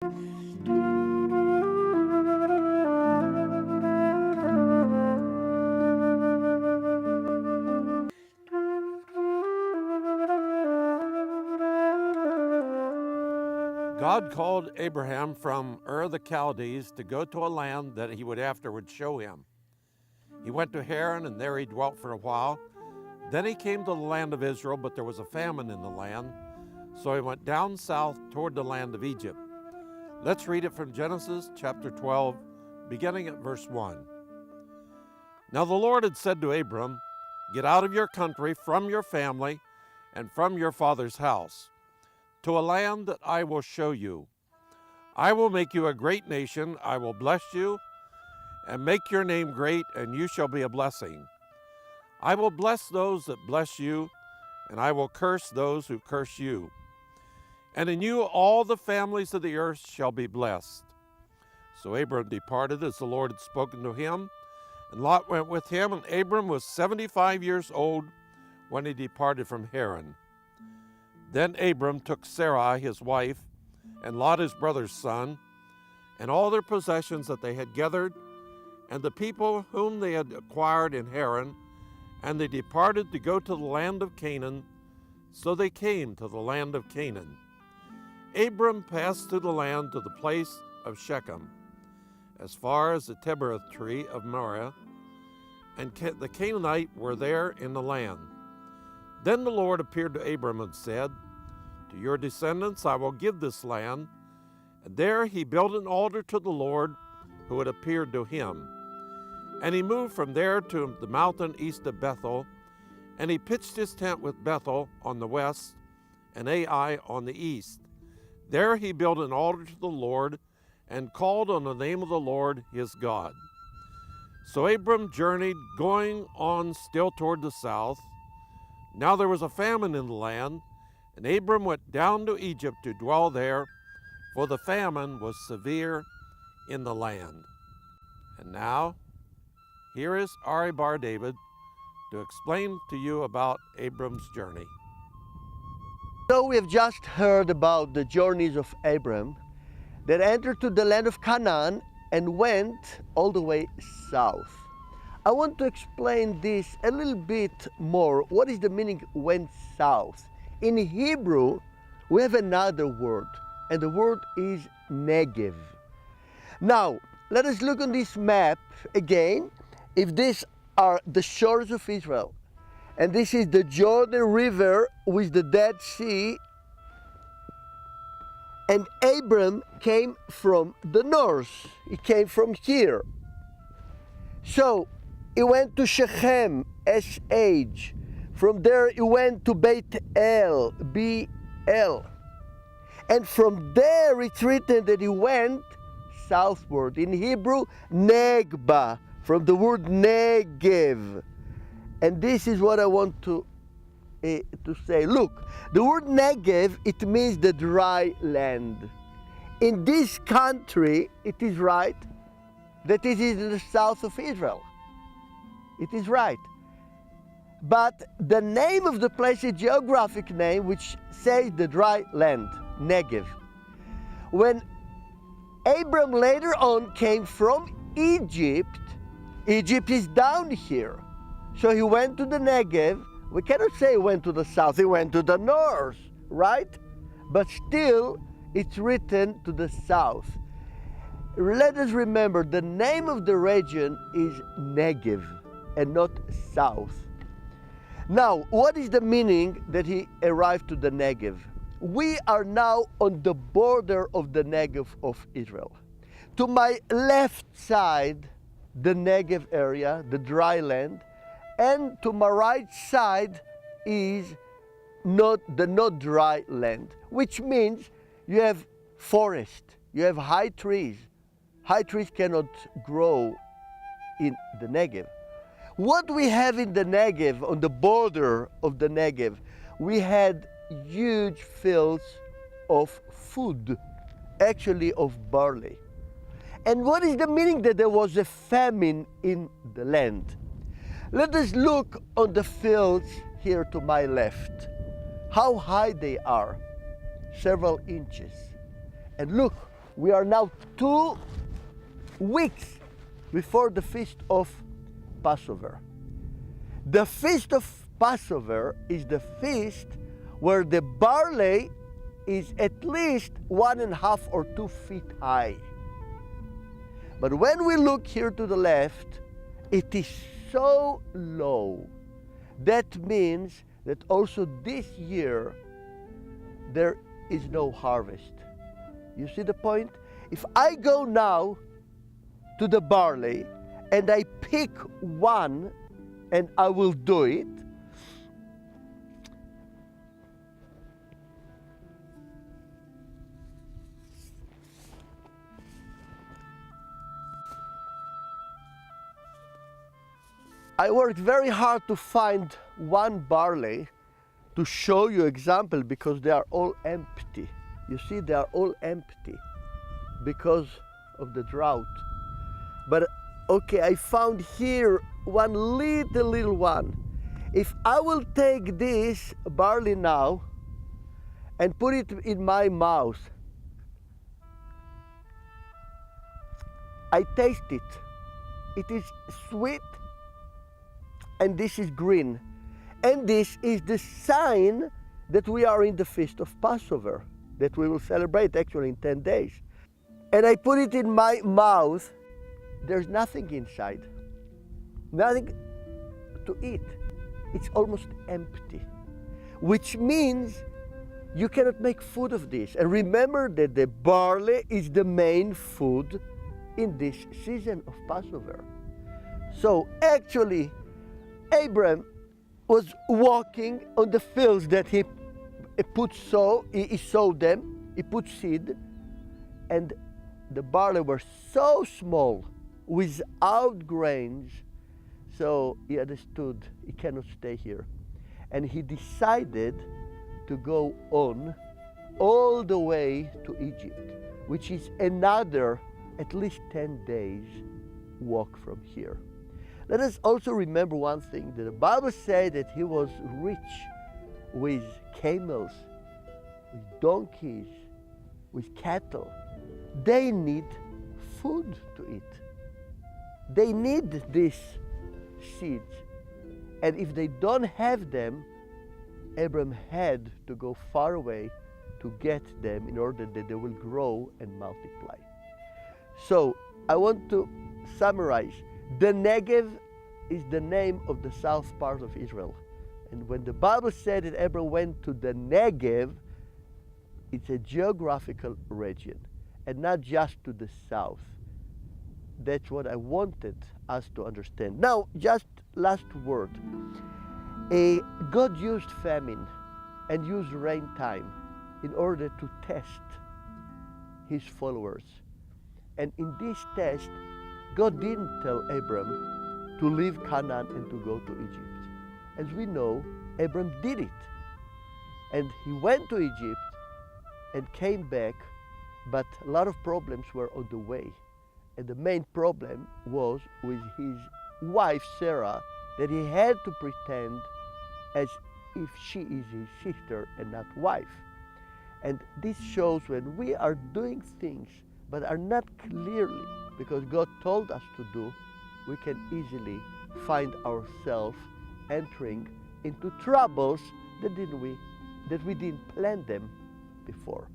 God called Abraham from Ur of the Chaldees to go to a land that he would afterward show him. He went to Haran, and there he dwelt for a while. Then he came to the land of Israel, but there was a famine in the land, so he went down south toward the land of Egypt. Let's read it from Genesis chapter 12, beginning at verse 1. Now the Lord had said to Abram, "Get out of your country, from your family, and from your father's house, to a land that I will show you. I will make you a great nation. I will bless you and make your name great, and you shall be a blessing. I will bless those that bless you, and I will curse those who curse you. And in you all the families of the earth shall be blessed." So Abram departed as the Lord had spoken to him, and Lot went with him, and Abram was 75 years old when he departed from Haran. Then Abram took Sarai his wife, and Lot his brother's son, and all their possessions that they had gathered, and the people whom they had acquired in Haran, and they departed to go to the land of Canaan. So they came to the land of Canaan. Abram passed through the land to the place of Shechem, as far as the Tabor tree of Moreh, and the Canaanite were there in the land. Then the Lord appeared to Abram and said, "To your descendants I will give this land." And there he built an altar to the Lord who had appeared to him. And he moved from there to the mountain east of Bethel, and he pitched his tent with Bethel on the west and Ai on the east. There he built an altar to the Lord and called on the name of the Lord his God. So Abram journeyed, going on still toward the south. Now there was a famine in the land, and Abram went down to Egypt to dwell there, for the famine was severe in the land. And now, here is Ari Bar David to explain to you about Abram's journey. So we have just heard about the journeys of Abram that entered to the land of Canaan and went all the way south. I want to explain this a little bit more. What is the meaning went south? In Hebrew, we have another word, and the word is Negev. Now, let us look on this map again. If these are the shores of Israel, and this is the Jordan River with the Dead Sea, and Abram came from the north. He came from here. So he went to Shechem, SH. From there he went to Beit El, BL. And from there it's written that he went southward. In Hebrew, Negba, from the word Negev. And this is what I want to say. Look, the word Negev, it means the dry land. In this country, it is right that it is in the south of Israel. It is right. But the name of the place is a geographic name which says the dry land, Negev. When Abram later on came from Egypt, Egypt is down here. So he went to the Negev. We cannot say he went to the south, he went to the north, right? But still, it's written to the south. Let us remember, the name of the region is Negev and not south. Now, what is the meaning that he arrived to the Negev? We are now on the border of the Negev of Israel. To my left side, the Negev area, the dry land, and to my right side is not dry land, which means you have forest, you have high trees. High trees cannot grow in the Negev. What we have in the Negev, on the border of the Negev, we had huge fields of food, actually of barley. And what is the meaning that there was a famine in the land? Let us look on the fields here to my left, how high they are, several inches. And look, We are now 2 weeks before the feast of Passover. The feast of Passover is the feast where the barley is at least 1.5 or 2 feet high. But when we look here to the left, it is so low. That means that also this year there is no harvest. You see the point? If I go now to the barley and I pick one, and I will do it, I worked very hard to find one barley to show you example, because they are all empty. You see, they are all empty because of the drought. But okay, I found here one little one. If I will take this barley now and put it in my mouth, I taste it. It is sweet, and this is green. And this is the sign that we are in the feast of Passover, that we will celebrate actually in 10 days. And I put it in my mouth. There's nothing inside, nothing to eat. It's almost empty, which means you cannot make food of this. And remember that the barley is the main food in this season of Passover. So actually, Abram was walking on the fields that he sowed them, he put seed, and the barley were so small, without grains, so he understood he cannot stay here. And he decided to go on all the way to Egypt, which is another at least 10 days walk from here. Let us also remember one thing, that the Bible said that he was rich with camels, with donkeys, with cattle. They need food to eat. They need these seeds. And if they don't have them, Abram had to go far away to get them in order that they will grow and multiply. So I want to summarize. The Negev is the name of the south part of Israel. And when the Bible said that Abram went to the Negev, it's a geographical region and not just to the south. That's what I wanted us to understand. Now, just last word. God used famine and used rain time in order to test his followers. And in this test, God didn't tell Abram to leave Canaan and to go to Egypt. As we know, Abram did it. And he went to Egypt and came back, but a lot of problems were on the way. And the main problem was with his wife, Sarah, that he had to pretend as if she is his sister and not wife. And this shows when we are doing things but are not clearly because God told us to do, we can easily find ourselves entering into troubles that we didn't plan them before.